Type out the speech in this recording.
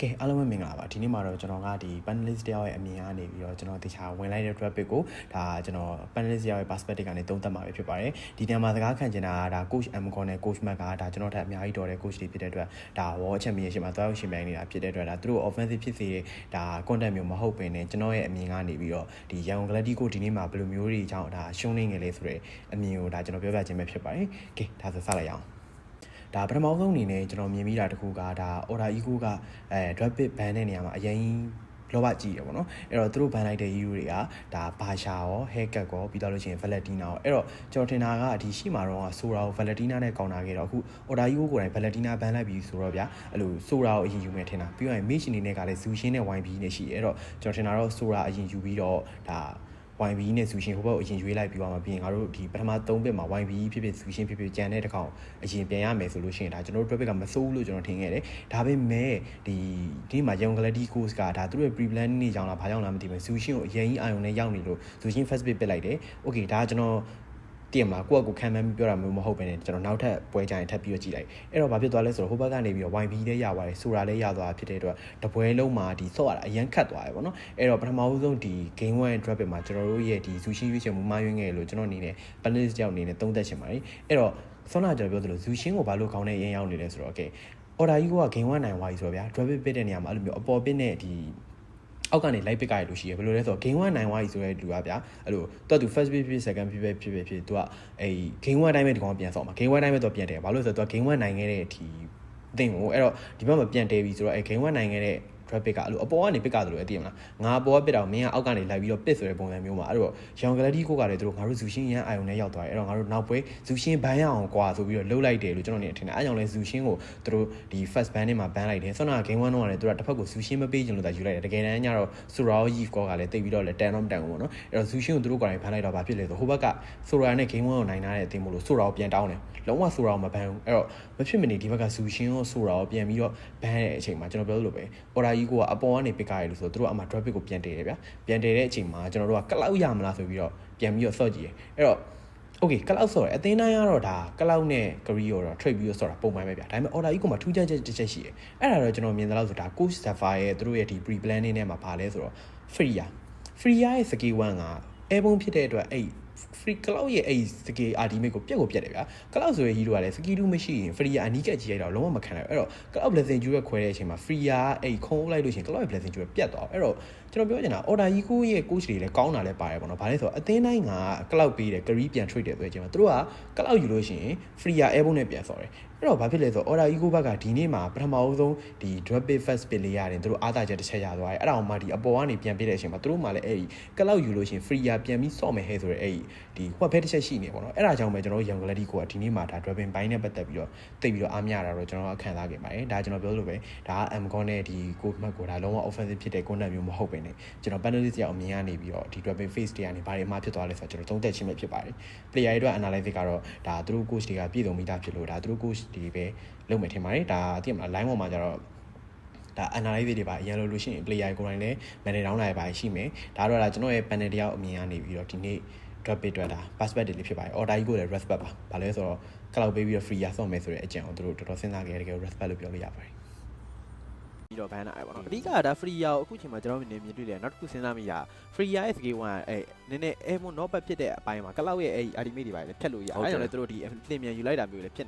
ကဲအားလုံးပဲမင်္ဂလာပါဒီနေ့မှာတော့ကျွန်တော်ကဒီ panelist တယောက်ရဲ့အမြင်ကနေပြီးတော့ကျွန်တော်တခြားဝင်လိုက်တဲ့ topic ကိုဒါကျွန်တော် panelist တယောက်ရဲ့ perspective ကနေသုံးသပ်မှာပဲဖြစ်ပါတယ်ဒီနေရာမှာစကားခံချင်တာကဒါ coach Amcon နဲ့ coach Mac ကဒါကျွန်တော်ထက်အများကြီးတော်တဲ့ coach တွေဖြစ်တဲ့အတွက်ဒါ World Championship မှာတွားရောက်ရှင်ပြိုင်နေတာဖြစ်တဲ့အတွက်ဒါသူတို့ offensive ဖြစ်စေတဲ့ဒါ content မျိုးမဟုတ်ပင်နဲ့ကျွန်တော်ရဲ့အမြင်ကနေပြီးတော့ဒီ Young Glady ကိုဒီနေ့မှာဘယ်လိုမျိုးတွေအကြောင်းဒါရှုံးနေငယ်လေးဆိုတဲ့အမြင်ကိုဒါကျွန်တော်ပြောပြခြင်းပဲဖြစ်ပါတယ်ကဲဒါဆိုစလိုက်အောင်ဒါပထမဆုံးအနေနဲ့ကျွန်တော်မြင်မိတာတခုကဒါ order ego ကdrop bit ban တဲ့နေရာမှာအရင်လောဘကြီးတယ်ပေါ့နော်အဲ့တော့သူတို့ ban လိုက်တဲ့ hero တွေကဒါဘာရှာရော haircut ရောပြီးတော့လို့ရှိရင် Valentina ရောအဲ့တော့ကျွန်တော်ထင်တာကဒီရှိမှာတော့ဆိုတာကို Valentina နဲ့ကောင်တာခဲ့တော့အခု order ego ကိုယ်တိုင် Valentina ban လိုက်ပြီဆိုတော့ဗျာအဲ့လိုဆိုတာကိုအရင်ယူမယ်ထင်တာပြီးတော့ Mitch အနေနဲ့ကလည်း Zushin နဲ့ YB နဲ့ရှိတယ်အဲ့တော့ကျွန်တော်ထင်တာတော့ဆိုတာအရင်ယူပြီးတော့ဒါYB နဲ့ Zushin ဟိုဘက်အရင်ရွေးလိုက်ပြီးသွားမှာပြီးရင်ငါတို့ဒီပထမ3ဘစ်မှာ YB ဖြစ်ဖြစ် Zushin ဖြစ်ဖြစ်ကြံတဲ့တစ်ခေါက်အရင်ပြန်ရမယ်ဆိုလို့ရှိရင်ဒါကျွန်တော်တို့ topic ကမစိုးဘူးလို့ကျွန်တော်ထင်ခဲ့တယ်ဒါပေမဲ့ဒီမှာ Young Glady course ကဒါသူတို့ရဲ့ pre-plan နေကြောင်လားဘာကြောင့်လားမသိဘူး Zushin ကိုအရင်ကြီးအာရုံနဲ့ရောက်နေလို့ Zushin first bit ပစ်လိုက်တယ် okay ဒါကျွန်တော်တည်မလားကိုယ့်အကူခံမှန်းပြောတာမျိုးမဟုတ်ပဲねကျွန်တော်နောက်ထပ်ပွဲကြရင်ထပ်ပြီးတော့ကြည့်လိုက်အဲ့တော့ဘာဖြစ်သွားလဲဆိုတော့ဟိုဘက်ကနေပြီးတော့ YB လည်းရသွားတယ်ဆိုတာလည်းရသွားတာဖြစ်တဲ့အတွက်တပွဲလုံးမှာဒီဆော့ရတာအရင်ခတ်သွားတယ်ပေါ့နော်အဲ့တော့ပထမဆုံးဒီ game 1 drop မှာကျွန်တော်တို့ရဲ့ဒီ Zushin ရွေးချယ်မှုမှားယွင်းခဲ့လို့ကျွန်တော်အနေနဲ့ panelist ကြောင့်အနေနဲ့သုံးသပ်ချင်ပါတယ်အဲ့တော့ဆောနာကျွန်တော်ပြောသလို Zushin ကိုဘာလို့ခေါင်းနဲ့ရင်းရောက်နေလဲဆိုတော့ okay order ကြီးက game 1နိုင်သွားပြီဆိုတော့ဗျာ drop ပစ်တဲ့နေရာမှာအဲ့လိုမျိုးအပေါ်ပစ်နဲ့ဒီအောက်ကနေလိုက်ပစ်ကြရလို့ရှိရဘယ်လိုလဲဆိုတော့ game 1နိုင်သွားပြီဆိုတဲ့လူကဗျာအဲ့လိုသူက first bit ဖြစ် second bit ဖြစ်သူကအဲ့ game 1အတိုင်းပဲဒီကောင်ပြန်ဆော့မှာ game 1အတိုင်းပဲသူပြန်တယ်ဘာလို့လဲဆိုတော့သူက game 1နိုင်ခဲ့တဲ့ဒီအသင်းကိုအဲ့တော့ဒီဘက်မှာပြန်တယ်ပြီဆိုတော့အဲ့ game 1နိုင်ခဲ့တဲ့ traffic ကအဲ့လိုအပေါ်ကနေပစ်ကြတယ်လို့အသိမလားငါအပေါ်ကပစ်တော့မင်းကအောက်ကနေလိုက်ပြီးတော့ပစ်ဆိုတဲ့ပုံစံမျိုးမှာအဲ့တော့ Young Glady ကိုကလည်းသူတို့ငါတို့ Zushin ရန်အာယုံနဲ့ရောက်သွားတယ်အဲ့တော့ငါတို့နောက်ပွဲ Zushin ဘန်ရအောင်ကွာဆိုပြီးတော့လှုပ်လိုက်တယ်လို့ကျွန်တော်နေထင်တယ်အဲ့ကြောင့်လဲ Zushin ကိုသူတို့ဒီ first ban နဲ့မှာ ban လိုက်တယ်ဆောနာ game 1တော့လည်းသူတို့တစ်ဖက်ကို Zushin မပေးချင်လို့သာယူလိုက်တယ်တကယ်တမ်းကျတော့ Surao Yif ကောကလည်းတိတ်ပြီးတော့လည်းတန်တော့မတန်ဘူးပေါ့နော်အဲ့တော့ Zushin ကိုသူတို့ကိုယ်တိုင် ban လိုက်တော့ဘာဖြစ်လဲဆိုဟိုဘက်က Surao နဲ့ game 1ကိုနိုင်ထားတဲ့အသင်းမို့လို့ Surao ပြန်တောင်းတယ်လုံးဝ Surao မ ban ဘူးအဲ့တော့မဖြစ်မနေဒီဘက်က Zushin ကို Surao ပြန်ပြီးတော့ ban တဲ့အချိန်မှာကျွန်တော်ပြောလို့ပဲ order ကြီးကအပေါ်ကနေပစ်ကြရလို့ဆိုတော့သူတို့အမှ traffic ကိုပြန်တည်တယ်ဗျာပြန်တည်တဲ့အချိန်မှာကျွန်တော်တို့ကကလောက်ရမလားဆိုပြီးတော့ပြန်ပြီးတော့ဆော့ကြည့်တယ်အဲ့တော့ okay ကလောက်ဆော့တယ်အသင်းတိုင်းကတော့ဒါကလောက်နဲ့ career ရော trade ပြီးတော့ဆော့တာပုံမှန်ပဲဗျာဒါပေမဲ့ order ကြီးကမှထူးခြားချက်တစ်ချက်ရှိတယ်အဲ့ဒါတော့ကျွန်တော်မြင်သလောက်ဆိုဒါ coach Zafar ရဲ့သူတို့ရဲ့ဒီ pre planning နဲ့မှာပါလဲဆိုတော့ Freya ရဲ့ skill 1က airborne ဖြစ်တဲ့အတွက်အဲ့free cloud ရဲ့အဲ့ skill ultimate ကိုပြက်တယ်ဗျာ cloud ဆိုရဲ့ hero ကလည်း skill 2မရှိရင် free အနီးကပ်ကြီးလိုက်တော့လုံးဝမခံနိုင်ဘူးအဲ့တော့ cloud blessing ကျူးရဲ့ခွဲတဲ့အချိန်မှာ free အဲ့ခုံးလိုက်လို့ရှိရင် cloud ရဲ့ blessing ကျူးပြတ်သွားအဲ့တော့ကျွန်တော်ပြောချင်တာ order ကြီးကိုရဲ့ coach တွေလည်းကောင်းတာလည်းပါတယ်ပေါ့နော်ဘာလဲဆိုတော့အသင်းတိုင်းက cloud ပေးတယ် career ပြန် trade တယ်ဆိုတဲ့အချိန်မှာသူတို့က cloud ယူလို့ရှိရင် free airborne နဲ့ပြန်ဆော်တယ်အဲ့တော့ဘာဖြစ်လဲဆိုတော့ order ego ဘက်ကဒီနေ့မှာပထမအဆုံးဒီ drop bit first bit လေးရတယ်သူတို့အားသာချက်တစ်ချက်ရသွားတယ်အဲ့ဒါအောင်မှဒီအပေါ်ကနေပြန်ပေးတဲ့အချိန်မှာသူတို့မှလည်းအဲ့ဒီကလောက်ယူလို့ရှိရင် free ပြန်ပြီးဆော့မယ်ဟဲ့ဆိုတော့အဲ့ဒီဟွက်ဖဲတစ်ချက်ရှိနေပေါ့နော်အဲ့ဒါကြောင့်ပဲကျွန်တော် Young Glady ကိုကဒီနေ့မှာဒါ dropping ဘိုင်းနဲ့ပတ်သက်ပြီးတော့တိတ်ပြီးတော့အားမရတာတော့ကျွန်တော်ကခံစားခဲ့ပါတယ်ဒါကျွန်တော်ပြောလို့ပဲဒါက Amcon နဲ့ဒီ coach Mac ကိုဒါလုံးဝ offensive ဖြစ်တဲ့ content မျိုးမဟုတ်ပဲねကျွန်တော် panelist ရောက်အမြင်ကနေပြီးတော့ဒီ dropping face တွေကနေဘာတွေအမှားဖြစ်သွားလဲဆိုတော့ကျွန်တော်သုံးသပ်ခြင်းပဲဖြစ်ပါတယ် player တွေအတွက် analysis ကတော့ဒါသူတို့ coach တွေကပြည်စုံမိသားဖြစ်လို့ဒါသူတို့ coach တွေပဲလုပ်မယ်ထင်ပါတယ်ဒါသိရမလား line ပေါ်မှာကျတော့ဒါ analysis တွေပါအရင်လို့ရှိရင် player ကိုယ်တိုင်လည်း manage down လာရပါရှိမယ်ဒါတော့ဒါကျွန်တော်ရဲ့ panel တယောက်အမြင်ကနေပြီးတော့ဒီနေ့ drop bit အတွက်ဒါ perspective လေးဖြစ်ပါတယ် order ကြီးကိုလည်း respect ပါဘာလဲဆိုတော့ cloud ပေးပြီးတော့ free ရဆော့မယ်ဆိုတဲ့အကြံကိုသူတို့တော်တော်စဉ်းစားခဲ့တယ်တကယ် respect လို့ပြောလို့ရပါတယ်ပြီးတော့ဘန်နာအဲ့ပေါ့နော်အဓိကဒါ free ရအခုချိန်မှာကျွန်တော်မြင်တွေ့တယ်နောက်တစ်ခုစဉ်းစားမိတာ free ရ SK1 အဲ့နည်းနည်း airborne not bad ဖြစ်တဲ့အပိုင်းမှာ cloud ရဲ့အဲ့ ultimate တွေပါလေဖြတ်လို့ရအဲ့ကြောင့်လည်းသူတို့ဒီလင်မြန်ယူလိုက်တာမျိုးလည်းဖြစ်